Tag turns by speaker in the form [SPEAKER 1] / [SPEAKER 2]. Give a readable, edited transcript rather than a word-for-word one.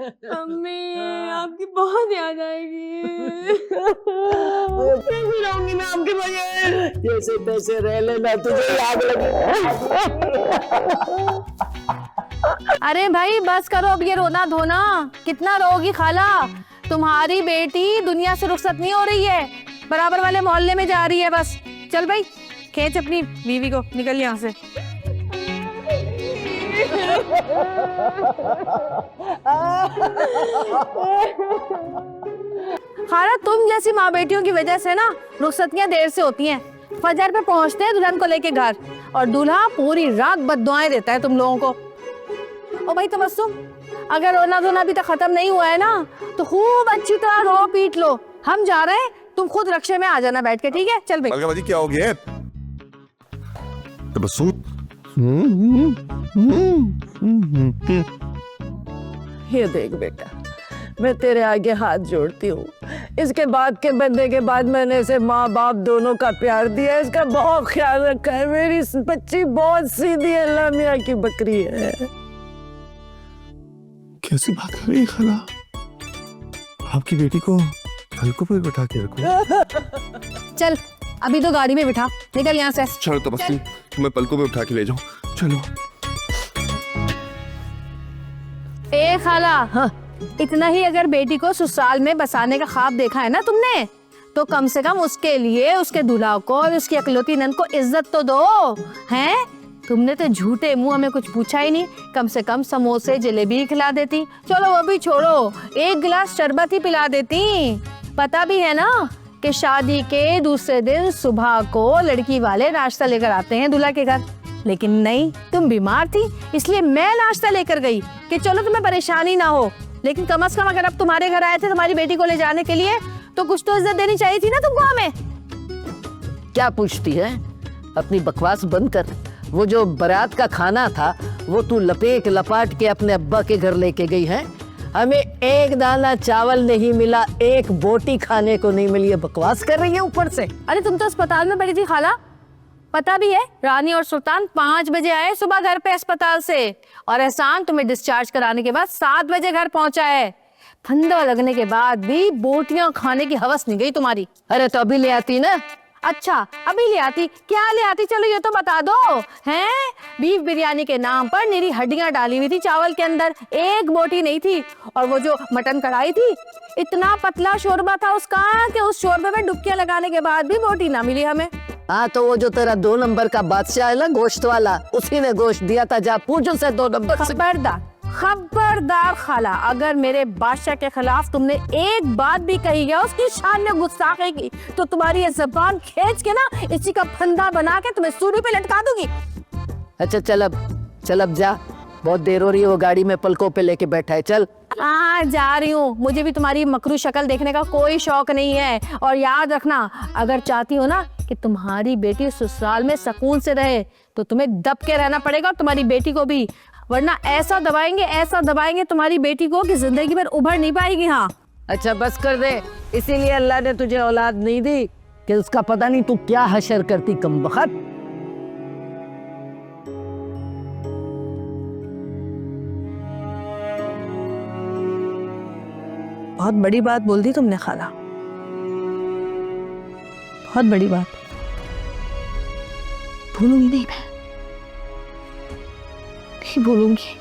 [SPEAKER 1] अम्मी आपकी बहुत याद आएगी।
[SPEAKER 2] कैसे रहूंगी मैं आपके बगैर? जैसे तैसे रह लेना, तुझे याद लगे।
[SPEAKER 3] अरे भाई बस करो अब ये रोना धोना, कितना रोगी खाला। तुम्हारी बेटी दुनिया से रुखसत नहीं हो रही है, बराबर वाले मोहल्ले में जा रही है बस। चल भाई खींच अपनी बीवी को, निकल यहाँ से। खाला तुम जैसी माँ बेटियों की वजह से ना रुखसतियाँ देर से होती हैं। फजर पे पहुँचते हैं दुल्हन को लेके घर, और दूल्हा पूरी रात बद्दुआएं देता है तुम लोगों को। ओ भाई तबस्सुम, अगर रोना धोना अभी तक खत्म नहीं हुआ है ना तो खूब अच्छी तरह रो पीट लो। हम जा रहे हैं, तुम खुद रक्षे में आ जाना बैठ के, ठीक है? चल भाई।
[SPEAKER 4] अलका बाजी क्या हो गया? तबस्सुम
[SPEAKER 2] ये देख बेटा, मैं तेरे आगे हाथ जोड़ती हूँ। इसके बाद के बंदे के बाद मैंने इसे माँ बाप दोनों का प्यार दिया, इसका बहुत ख्याल रखा है। मेरी बच्ची बहुत सीधी अल्लाह मियाँ की बकरी है।
[SPEAKER 4] कैसी बात कर रही है खाला? आपकी बेटी को पलकों पे बिठा के रखो।
[SPEAKER 3] चल अभी तो गाड़ी में बिठा, निकल यहाँ से।
[SPEAKER 4] चलो तबस्सुम, तुम्हें पलकों पे उठा के ले जाओ, चलो।
[SPEAKER 3] ए खाला, हाँ। इतना ही अगर बेटी को ससुराल में बसाने का ख्वाब देखा है ना तुमने, तो कम से कम उसके लिए उसके दूल्हा को और उसकी अकलौती नंद को इज्जत तो दो। हैं? तुमने तो झूठे मुंह हमें कुछ पूछा ही नहीं, कम से कम समोसे जलेबी खिला देती। चलो वो भी छोड़ो, एक गिलास शरबत ही पिला देती। पता भी है ना कि शादी के दूसरे दिन सुबह को लड़की वाले नाश्ता लेकर आते हैं दूल्हा के घर, लेकिन नहीं, तुम बीमार थी इसलिए मैं नाश्ता लेकर गई कि चलो तुम्हें परेशानी ना हो। लेकिन कम से कम अगर अब तुम्हारे घर आए थे तुम्हारी बेटी को ले जाने के लिए, तो कुछ तो इज्जत देनी चाहिए थी ना तुमको हमें।
[SPEAKER 2] क्या पूछती है? अपनी बकवास बंद कर। वो जो बारात का खाना था वो तू लपेट लपाट के अपने अब्बा के घर लेके गई है। हमें एक दाना चावल नहीं मिला, एक बोटी खाने को नहीं मिली है, बकवास कर रही है ऊपर से।
[SPEAKER 3] अरे तुम तो अस्पताल में पड़ी थी खाला, पता भी है। रानी और सुल्तान 5 बजे आए सुबह घर पे अस्पताल से, और एहसान तुम्हें डिस्चार्ज कराने के बाद 7 बजे घर पहुंचा है। फंदा लगने के बाद भी बोटियां खाने की हवस नहीं गई तुम्हारी।
[SPEAKER 2] अरे तो अभी ले आती ना।
[SPEAKER 3] अच्छा अभी ले आती? क्या ले आती, चलो ये तो बता दो। हैं? बीफ बिरयानी के नाम पर निरी हड्डियां डाली हुई थी चावल के अंदर, एक बोटी नहीं थी। और वो जो मटन कढ़ाई थी, इतना पतला शोरबा था उसका कि उस शोरबे में डुबकियां लगाने के बाद भी बोटी ना मिली हमें।
[SPEAKER 2] हाँ तो वो जो तेरा 2 नंबर का बादशाह है ना, गोश्त वाला, उसी ने गोश्त दिया था। जा पूछ उसे 2 नंबर से।
[SPEAKER 3] खबरदार खबरदार खाला, अगर मेरे बादशाह के खिलाफ तुमने एक बात भी कही है उसकी शान में गुस्ताखी की, तो तुम्हारी ये जुबान खींच के ना इसी का फंदा बना के तुम्हें सूली पे लटका दूंगी।
[SPEAKER 2] अच्छा चल अब जा, बहुत देर हो रही है। वो गाड़ी में पलकों पे लेके बैठा है, चल।
[SPEAKER 3] हाँ जा रही हूँ, मुझे भी तुम्हारी मकरू शक्ल देखने का कोई शौक नहीं है। और याद रखना, अगर चाहती हो ना कि तुम्हारी बेटी ससुराल में सुकून से रहे, तो तुम्हें दब के रहना पड़ेगा, और तुम्हारी बेटी को भी, वरना ऐसा दबाएंगे तुम्हारी बेटी को कि जिंदगी भर उभर नहीं पाएगी। हाँ
[SPEAKER 2] अच्छा बस कर दे, इसीलिए अल्लाह ने तुझे औलाद नहीं दी कि उसका पता नहीं तू क्या हशर करती, कमबख्त।
[SPEAKER 3] बहुत बड़ी बात बोल दी तुमने खाला, बहुत बड़ी बात। भूलूंगी नहीं, मैं नहीं भूलूंगी।